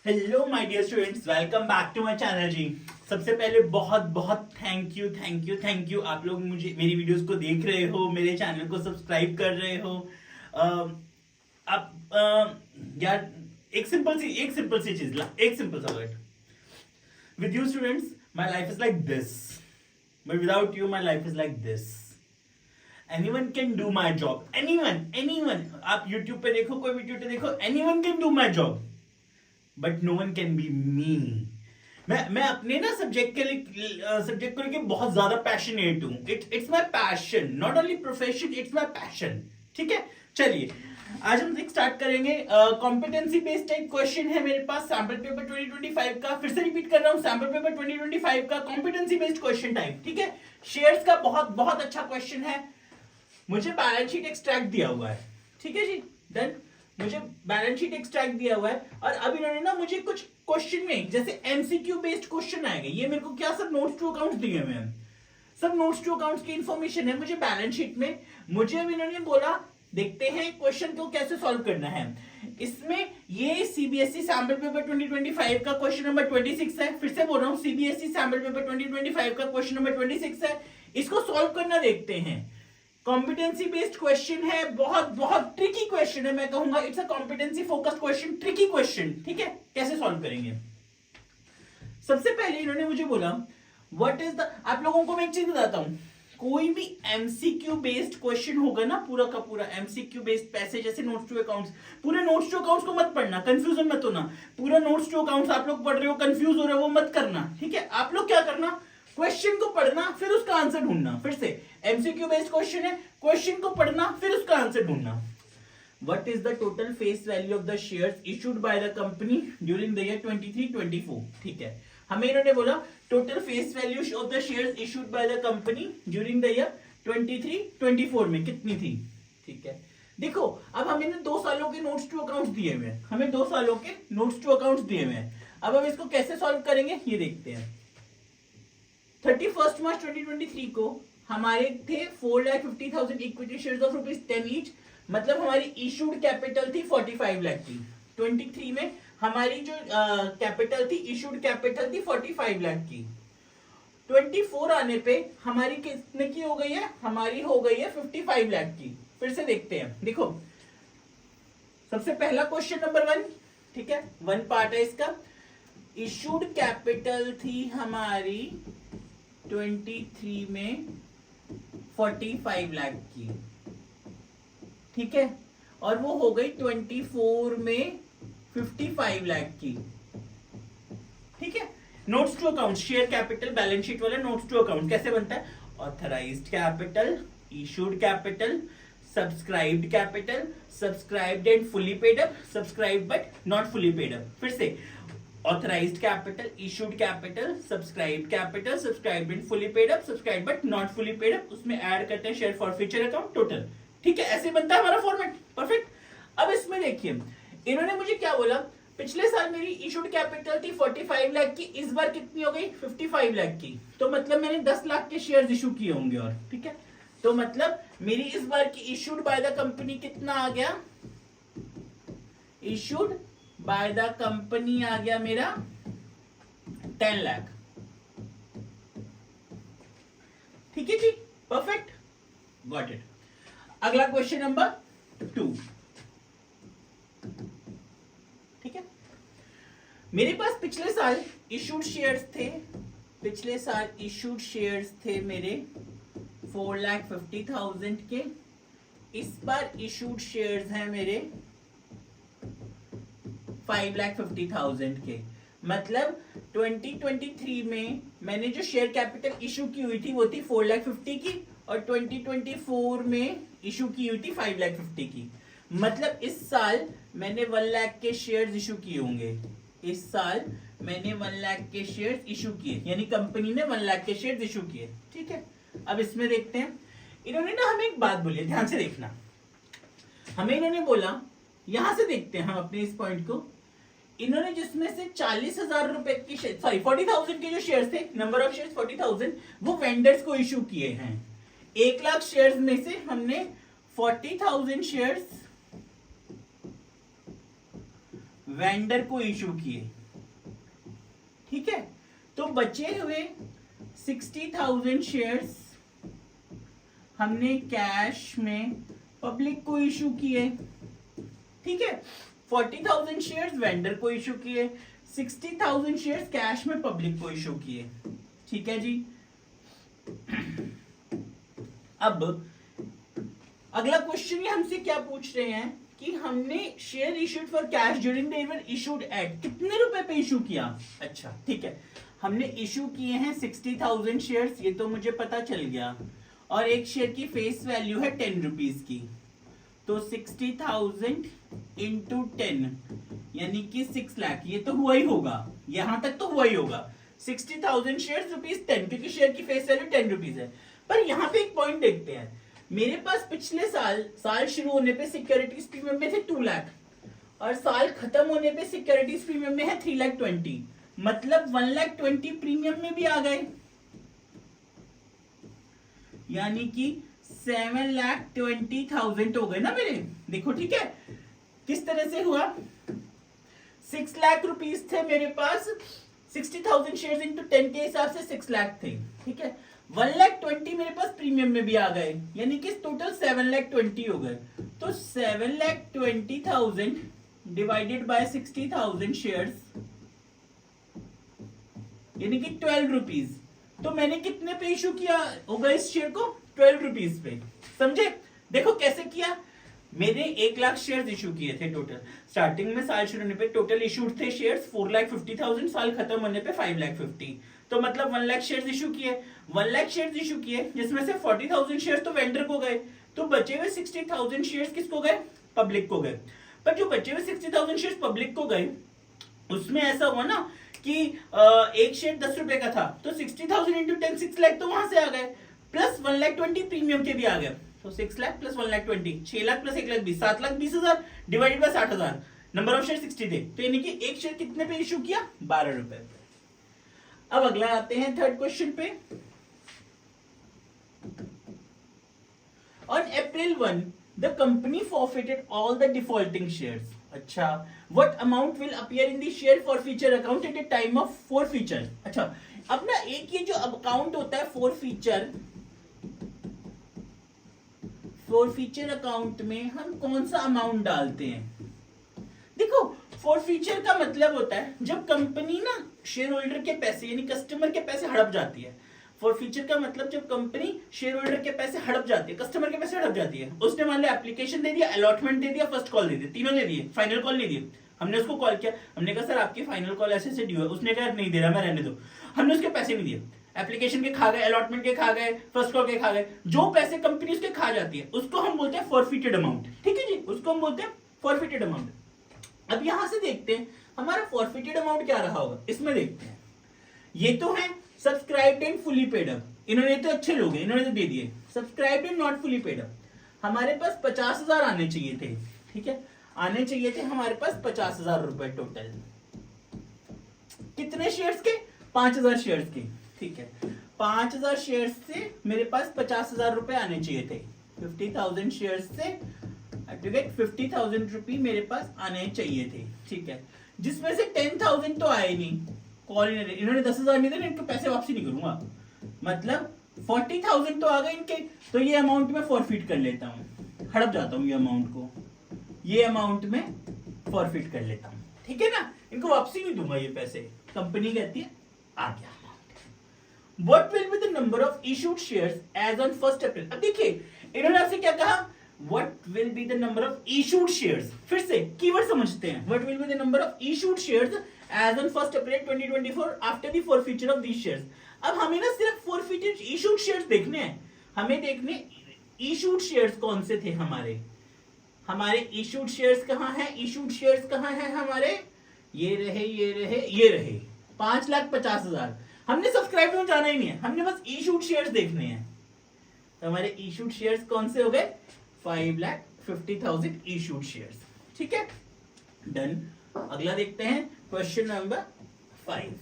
Hello my dear students, welcome back to my channel जी। सबसे पहले बहुत बहुत थैंक यू आप लोग मुझे मेरी वीडियोस को देख रहे हो, मेरे चैनल को सब्सक्राइब कर रहे हो। आप यार एक सिंपल सी चीज, एक सिंपल सा word. With you students my life is like this, but without you my life is like this. Anyone can do my job, anyone. आप यूट्यूब पे देखो, कोई वीडियो पे देखो, anyone can do my job but no one can be me. मैं अपने ना subject को लेके बहुत ज्यादा पैशनेट हूं। It's my passion, not only profession, it's my passion. ठीक है, चलिए आज हम स्टार्ट करेंगे। कॉम्पिटेंसी बेस्ड एक क्वेश्चन है मेरे पास, सैंपल पेपर 2025 का। फिर से रिपीट कर रहा हूं, सैंपल पेपर 2025 का कॉम्पिटेंसी बेस्ड क्वेश्चन टाइप। ठीक है, शेयर्स का बहुत बहुत अच्छा क्वेश्चन है। मुझे बैलेंस शीट एक्सट्रैक्ट दिया हुआ है। ठीक है जी, डन। मुझे बैलेंस शीट एक्सट्रैक्ट दिया हुआ है और अब इन्होंने ना मुझे कुछ क्वेश्चन में जैसे एमसीक्यू बेस्ड क्वेश्चन आएंगे। ये मेरे को क्या सब नोट्स टू अकाउंट्स दिए हुए हैं, सब नोट्स टू अकाउंट्स की इंफॉर्मेशन है मुझे बैलेंस शीट में। मुझे अब इन्होंने बोला देखते हैं क्वेश्चन को कैसे सॉल्व करना है। इसमें ये सीबीएसई सैंपल पेपर 2025 का क्वेश्चन नंबर 26 है। फिर से बोल रहा हूं, सीबीएसई सैंपल पेपर 2025 का क्वेश्चन नंबर 26 है। इसको सॉल्व करना देखते हैं। कॉम्पिटेंसी बेस्ड क्वेश्चन है, बहुत बहुत ट्रिकी क्वेश्चन है। मैं कहूंगा it's a competency focused question, tricky question. ठीक है, कैसे सॉल्व करेंगे। सबसे पहले इन्होंने मुझे बोला व्हाट इज द, आप लोगों को मैं एक चीज बताता हूं, कोई भी एमसीक्यू बेस्ड क्वेश्चन होगा ना, पूरा का पूरा एमसीक्यू बेस्ड पैसे जैसे नोट्स टू अकाउंट्स, पूरे नोट्स टू अकाउंट्स को मत पढ़ना, कंफ्यूजन मत होना। पूरा नोट्स टू अकाउंट्स आप लोग पढ़ रहे हो, कंफ्यूज हो रहे हो, वो मत करना। ठीक है, आप लोग क्या करना, क्वेश्चन को पढ़ना फिर उसका आंसर ढूंढना। फिर से एमसीक्यू बेस्ड क्वेश्चन है, क्वेश्चन को पढ़ना फिर उसका आंसर ढूंढना। What is the total face value of the shares issued by the company during the year 23-24। ठीक है, हमें इन्होंने बोला total face value of the shares issued by the company during the year 23-24 में कितनी थी। ठीक है, देखो अब हमें 2 सालों के नोट्स टू अकाउंट्स दिए हुए हैं, हमें 2 सालों के नोट्स टू अकाउंट्स दिए हुए हैं। अब हम इसको कैसे सॉल्व करेंगे ये देखते हैं। 31 मार्च 2023 को हमारे थे 4,50,000 इक्विटी शेयर्स ऑफ ₹10 ईच, मतलब हमारी इशूड कैपिटल थी 45 लाख की। 23 में हमारी जो कैपिटल थी, इशूड कैपिटल थी 45 लाख की। 24 आने पे हमारी कितने की हो गई है, हमारी हो गई है 55 लाख की। फिर से देखते हैं, देखो सबसे पहला क्वेश्चन नंबर 1। ठीक है, 1 पार्ट है इसका। इशूड कैपिटल थी हमारी 23 में 45 लाख की। ठीक है, और वो हो गई 24 में 55 लाख की। ठीक है, notes to account, share capital balance sheet वाला नोट्स टू अकाउंट कैसे बनता है, authorised capital, issued capital, subscribed capital, subscribed and fully paid up, subscribed but not fully paid up. फिर से authorised capital, issued capital, subscribed capital, subscribed and fully paid up, subscribed but not fully paid up, उसमें add करते हैं share for future account total. ठीक है, ऐसे बनता है हमारा फॉर्मेट, परफेक्ट। अब इसमें देखिए इन्होंने मुझे क्या बोला, पिछले साल मेरी इशूड कैपिटल थी 45 लाख की, इस बार कितनी हो गई 55 लाख की। तो मतलब मैंने 10 लाख के शेयर इशू किए होंगे और। ठीक है, तो मतलब मेरी इस बार की इशूड बाय द कंपनी कितना आ गया, इशूड बाय द कंपनी आ गया मेरा 10 लाख। ठीक है जी, परफेक्ट, गॉट इट। अगला क्वेश्चन नंबर 2। ठीक है, मेरे पास पिछले साल इशूड शेयर्स थे, पिछले साल इशूड शेयर्स थे मेरे 4,50,000 के। इस बार इशूड शेयर्स हैं मेरे 5,50,000 के। मतलब 2023 में मैंने जो शेयर कैपिटल इशू की हुई थी वो थी 4,50,000 की, और 2024 में इशू की हुई थी 5,50,000 की। मतलब इस साल मैंने 1 लाख के शेयर्स इशू किए होंगे, इस साल मैंने 1 लाख के शेयर्स इशू किए, यानी कंपनी ने 1 लाख के शेयर्स इशू किए। ठीक है, अब इसमें देखते हैं। इन्होंने ना हमें एक बात बोली, ध्यान से देखना। हमें इन्होंने बोला, यहां से देखते हैं हम अपने इस पॉइंट को। इन्होंने जिसमें से 40,000 रुपए की, सॉरी 40,000 के जो शेयर्स थे, नंबर ऑफ शेयर्स 40,000, वो वेंडर्स को इशू किए हैं। 1 लाख शेयर्स में से हमने 40,000 शेयर्स वेंडर को इशू किए, ठीक है। तो बचे हुए 60,000 शेयर्स हमने कैश में पब्लिक को इशू किए, ठीक है। 40,000 शेयर्स वेंडर को इशू किए, 60,000 शेयर्स कैश में पब्लिक को इशू किए, ठीक है जी। अब अगला क्वेश्चन ये हमसे क्या पूछ रहे हैं कि हमने share issued for cash during the year issued at कितने रुपए पे इशू किया। अच्छा ठीक है, हमने इशू किए हैं 60,000 शेयर्स, ये तो मुझे पता चल गया, और एक शेयर की फेस वैल्यू है 10 रुपीज की, तो 60,000 इंटू 10 यानी कि 6 लाख, ये तो हुआ ही होगा, यहां तक तो हुआ ही होगा। 60,000 शेयर ₹10, क्योंकि शेयर की फेस वैल्यू 10 रुपीज है। पर यहाँ पे एक पॉइंट देखते हैं, मेरे पास पिछले साल शुरू होने पे सिक्योरिटीज प्रीमियम में थे 2 लाख, और साल खत्म होने पे सिक्योरिटीज प्रीमियम में है 3,20,000, मतलब 1,20,000 प्रीमियम में भी आ गए, यानी कि 7,20,000 हो गए ना मेरे। देखो ठीक है, किस तरह से हुआ, 6 लाख रुपीस थे मेरे पास, 60,000 शेयर्स इंटू 10 के हिसाब से 6 लाख थे, ठीक है। 1,20,000 मेरे पास प्रीमियम में भी आ गए, यानी कि टोटल 7,20,000 हो गए। तो 7,20,000 डिवाइडेड बाय 60,000 शेयर्स यानी कि 12 रुपीज। तो मैंने कितने पे इशू किया होगा इस शेयर को, 12 रुपीज पे, समझे। देखो कैसे किया, मैंने 1 लाख शेयर्स इशू किए थे टोटल, स्टार्टिंग में साल शुरू होने पे टोटल इशूड थे शेयर्स 4,50,000, साल खत्म होने पे 5,50,000, तो मतलब 1 लाख शेयर्स इशू किए, 1 लाख शेयर्स इशू किए, जिसमें से 40,000 शेयर्स तो वेंडर को गए, तो बचे हुए 60,000 शेयर्स किसको गए, पब्लिक को गए। पर जो बचे हुए 60,000 शेयर्स पब्लिक को गए, उसमें ऐसा हुआ ना कि एक शेयर 10 रुपए का था, तो 60,000 इंटू 10 6 लाख तो वहां से आ गए, प्लस 1,20,000 प्रीमियम के भी आ गए, तो 6 lakh plus 1,20,000 6 lakh plus 1,20,000 7,20,000 divided by 60,000, number of share 60 थे, तो यानी कि एक शेयर कितने पे इशू किया, 12 रुपए। अब अगला आते हैं थर्ड क्वेश्चन पे। On April 1, the company forfeited all the defaulting shares. अच्छा, what amount will appear in the share forfeiture account at the time of forfeiture? अच्छा, अब ना एक ये जो अकाउंट होता है forfeiture अकाउंट में हम कौन सा अमाउंट डालते हैं। देखो फॉरफीचर का मतलब होता है जब कंपनी ना शेयर होल्डर के पैसे यानी कस्टमर के पैसे हड़प जाती है। फॉरफीचर का मतलब जब कंपनी शेयर होल्डर के पैसे हड़प जाती है, कस्टमर के पैसे हड़प जाती है, उसने मान लिया एप्लीकेशन दे दिया, अलॉटमेंट दे दिया, फर्स्ट कॉल दे दिया, तीनों दे दिए, फाइनल कॉल नहीं दिए। हमने उसको कॉल किया, हमने कहा सर आपकी फाइनल कॉल ऐसे से ड्यू है, उसने कहा नहीं दे रहा मैं रहने दो, हमने उसके पैसे नहीं दिए, एप्लीकेशन के खा गए, अलॉटमेंट के खा गए, फर्स्ट कॉल के खा गए, जो पैसे कंपनी उसके खा जाती है उसको हम बोलते हैं फॉरफिटेड अमाउंट, ठीक है जी, उसको हम बोलते हैं फॉरफिटेड अमाउंट। अब यहां से देखते हैं हमारा फॉरफिटेड अमाउंट क्या रहा होगा, इसमें देखते हैं। ये तो है subscribed and fully paid up, इन्होंने तो अच्छे लोग हैं, इन्होंने तो दे दिए। Subscribed and not fully paid up, हमारे पास 50,000 आने चाहिए थे, ठीक है, आने चाहिए थे हमारे पास 50,000 रुपए टोटल। कितने शेयर्स के, 5,000 शेयर्स के, ठीक है। 5,000 शेयर्स से मेरे पास 50,000 रुपए आने चाहिए थे, 50,000 शेयर्स से 50,000 रुपए मेरे पास आने चाहिए थे, ठीक है। जिसमें से 10,000 तो आए नहीं, कॉल इन्होंने 10,000 नहीं दिए, इनके पैसे वापसी नहीं करूंगा, मतलब 40,000 तो आ गए इनके, तो ये अमाउंट में फॉरफिट कर लेता हूँ, हड़प जाता हूँ ये अमाउंट को, ये अमाउंट में फॉरफिट कर लेता हूँ, ठीक है ना, इनको वापसी नहीं दूंगा ये पैसे। कंपनी कहती है आ गया। What will be the number of issued shares as on 1st April? अब देखिए इन्होंने आपसे क्या कहा, What will be the number of issued shares? फिर से कीवर्ड समझते हैं। What will be the number of issued shares as on 1st April 2024 after the forfeiture of these shares? अब हमें ना सिर्फ forfeited issued shares देखने हैं, हमें देखने issued shares कौन से थे हमारे issued shares कहाँ है, issued shares कहाँ है हमारे, ये रहे 5,50,000। हमने सब्सक्राइब में जाना ही नहीं है, हमने बस issued shares देखने हैं, तो हमारे issued shares कौन से हो गए, 5,50,000 issued shares, ठीक है, डन। अगला देखते हैं question number 5।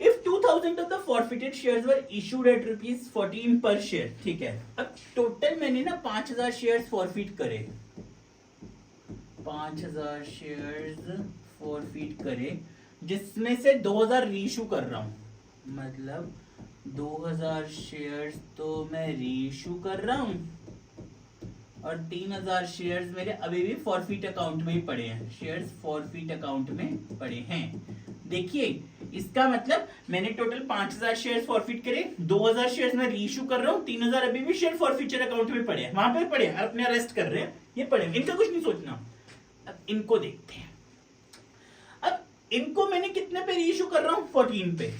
If 2,000 of the forfeited shares were issued at ₹14 per share, ठीक है। अब टोटल मैंने ना 5,000 शेयर्स फॉरफिट करे, 5000 शेयर्स फॉरफिट करे, जिसमें से 2000 रीइशू कर रहा हूं, मतलब 2000 शेयर्स तो मैं रीइशू कर रहा हूं और 3000 शेयर्स मेरे अभी भी फॉरफिट अकाउंट में ही पड़े हैं, शेयर्स फॉरफिट अकाउंट में पड़े हैं। देखिए इसका मतलब मैंने टोटल 5000 शेयर्स फॉरफिट करे, 2000 शेयर्स मैं रीइशू कर रहा हूं, 3000 अभी भी शेयर फॉरफिचर अकाउंट में पड़े हैं, वहां पे पड़े हैं, अपने अरेस्ट कर रहे हैं, ये पड़े हैं, इनका कुछ नहीं सोचना। अब इनको देखते हैं, अब इनको मैंने कितने पे रीइशू कर रहा हूं, 14 पे,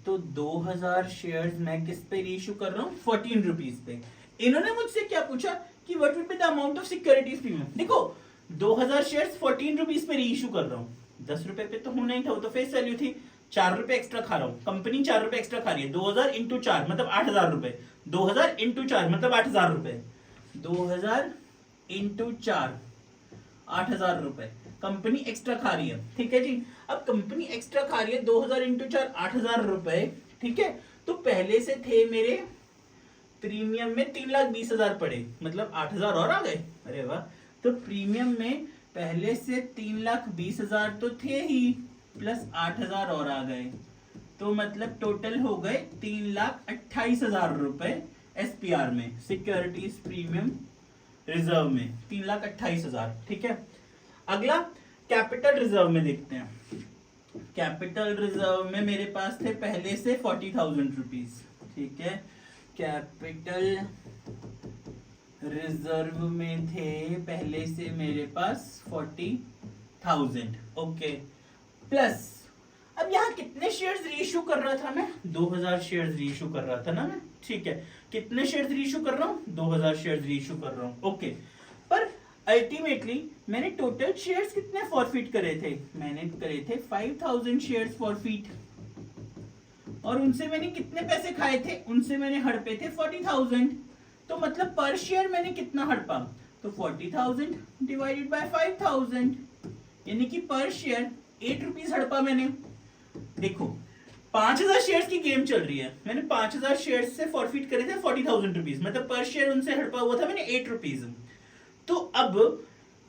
तो 2000 शेयर्स मैं किस पे रीइशू कर रहा हूं, 14 रुपीज पे। इन्होंने मुझसे क्या पूछा कि what will be the amount of securities premium. देखो 2000 शेयर्स 14 रुपीज पे रीइशू कर रहा हूं, 10 रुपए पे तो होना ही था, वो तो फेस वैल्यू थी, 4 रुपए एक्स्ट्रा खा रहा हूं, कंपनी 4 रुपए एक्स्ट्रा खा रही है, 2000 इंटू 4 मतलब 8000 रुपए, 2000 इंटू 4 मतलब 8000 रुपए, 2000 इंटू 4 8000 रुपए कंपनी एक्स्ट्रा खा रही है, ठीक है जी। अब कंपनी एक्स्ट्रा खा रही है 2000 इंटू 4 8000 रुपए, ठीक है। तो पहले से थे मेरे प्रीमियम में 3,20,000 पड़े, मतलब 8000 और आ गए, अरे वाह। तो प्रीमियम में पहले से 3,20,000 तो थे ही, प्लस 8000 और आ गए, तो मतलब टोटल हो गए 3,28,000 रुपए एसपीआर में, सिक्योरिटीज प्रीमियम रिजर्व में 3,28,000, ठीक है। अगला कैपिटल रिजर्व में देखते हैं। कैपिटल रिजर्व में मेरे पास थे पहले से 40,000 रुपीज, ठीक है। कैपिटल रिजर्व में थे पहले से मेरे पास 40,000, ओके, प्लस अब यहाँ कितने शेयर्स रीइशू कर रहा था मैं, 2000 शेयर्स रीइशू कर रहा था ना मैं, ठीक है। कितने शेयर्स रीइशू कर रहा हूँ, 2000 शेयर्स रीइशू कर रहा हूँ, ओके। पर अल्टीमेटली मैंने टोटल शेयर्स कितने फॉरफिट करे थे, मैंने करे थे 5000 शेयर्स फॉरफिट, और उनसे मैंने कितने पैसे खाए थे, उनसे मैंने हड़पे थे 40,000, तो मतलब पर शेयर मैंने कितना हड़पा, तो 40,000 डिवाइडेड बाय 5000, यानी कि पर शेयर 8 रुपीज हड़पा मैंने। देखो 5000 शेयर्स की गेम चल रही है, मैंने 5000 शेयर्स से फॉरफिट करे थे 40,000 रुपीज, मतलब पर शेयर उनसे हड़पा हुआ था मैंने 8 रुपीज। तो अब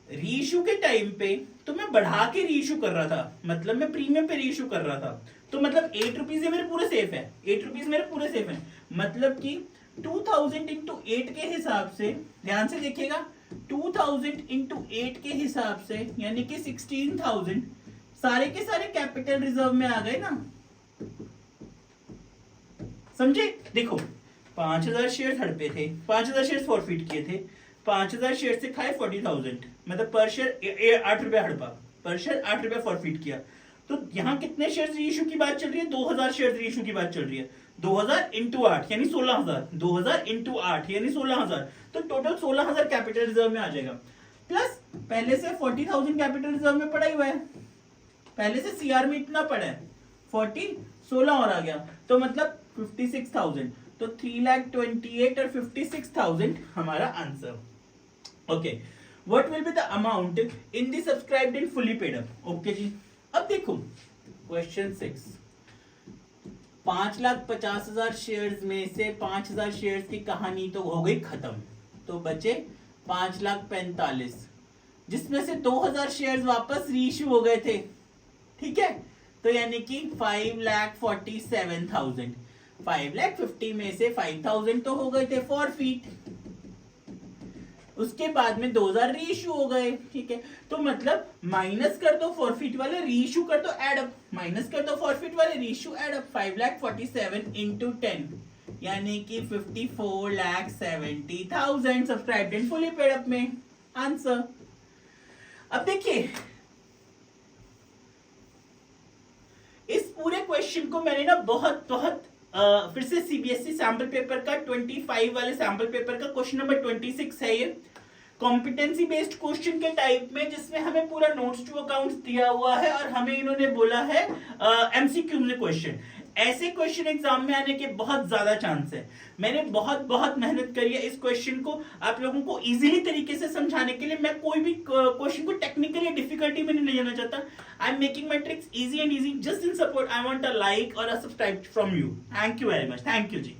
रीइशू के टाइम पे तो मैं बढ़ा के रीइशू कर रहा था, मतलब मैं प्रीमियम पे रीइशू कर रहा था, तो मतलब 8 रुपीज मेरे पूरे सेफ है, 8 रुपीज मेरे पूरे सेफ है, मतलब कि 2000 इंटू 8 के हिसाब से, ध्यान से देखिएगा, 2000 इंटू 8 के हिसाब से यानी कि 16,000 सारे के सारे कैपिटल रिजर्व में आ गए ना, समझे। देखो 5000 शेयर हड़पे थे, 5000 शेयर फॉरफिट किए थे, 5000 शेयर से खाए 40,000, मतलब पर शेयर 8 रुपया हड़पा, पर शेयर 8 रुपया फॉरफिट किया। तो यहाँ कितने शेयर रीइशू की बात चल रही है, 2000 शेयर रीइशू की बात चल रही है, 2000 इंटू 8 यानी 16,000, 2000 इंटू 8 यानी 16,000, तो टोटल 16,000 कैपिटल रिजर्व में आ जाएगा। प्लस पहले से 40,000 कैपिटल रिजर्व में पड़ा हुआ है, पहले से सीआर में इतना पड़ा है 40, 16 और आ गया, तो मतलब 56,000, तो 3,28,000 और 56,000 हमारा answer, okay. What will be the amount in the subscribed and fully paid up, okay जी। अब देखो क्वेश्चन 6, 5,50,000 शेयर्स में से 5,000 शेयर्स की कहानी तो हो गई खत्म, तो बचे 5,45,000, जिसमें से 2,000 शेयर्स वापस रीइश्यू हो गए थे, ठीक है। तो यानी कि 5,47,000, 5,50,000 में से 5,000 तो हो गए थे फॉरफिट, उसके बाद में 2,000 रीइश्यू हो गए, ठीक है। तो मतलब माइनस कर दो फॉरफिट वाले, रीइश्यू कर दो एड अप, माइनस कर दो फॉरफिट वाले, रीइश्यू एड अप, 5,47,000 इंटू 10 यानी कि 54,70,000 subscribed and fully paid up में आंसर। अब देखिए इस पूरे क्वेश्चन को मैंने ना बहुत फिर से सीबीएसई सैंपल पेपर का 25 वाले सैंपल पेपर का क्वेश्चन नंबर 26 है ये, कॉम्पिटेंसी बेस्ड क्वेश्चन के टाइप में, जिसमें हमें पूरा नोट्स टू अकाउंट्स दिया हुआ है और हमें इन्होंने बोला है एमसीक्यू में क्वेश्चन। ऐसे क्वेश्चन एग्जाम में आने के बहुत ज्यादा चांस है। मैंने बहुत मेहनत करी है इस क्वेश्चन को आप लोगों को इजीली तरीके से समझाने के लिए। मैं कोई भी क्वेश्चन को टेक्निकली डिफिकल्टी में नहीं ले जाना चाहता। I am making my tricks easy and easy. Just in support I want a like और a subscribe from you. Thank you very much. Thank you ji.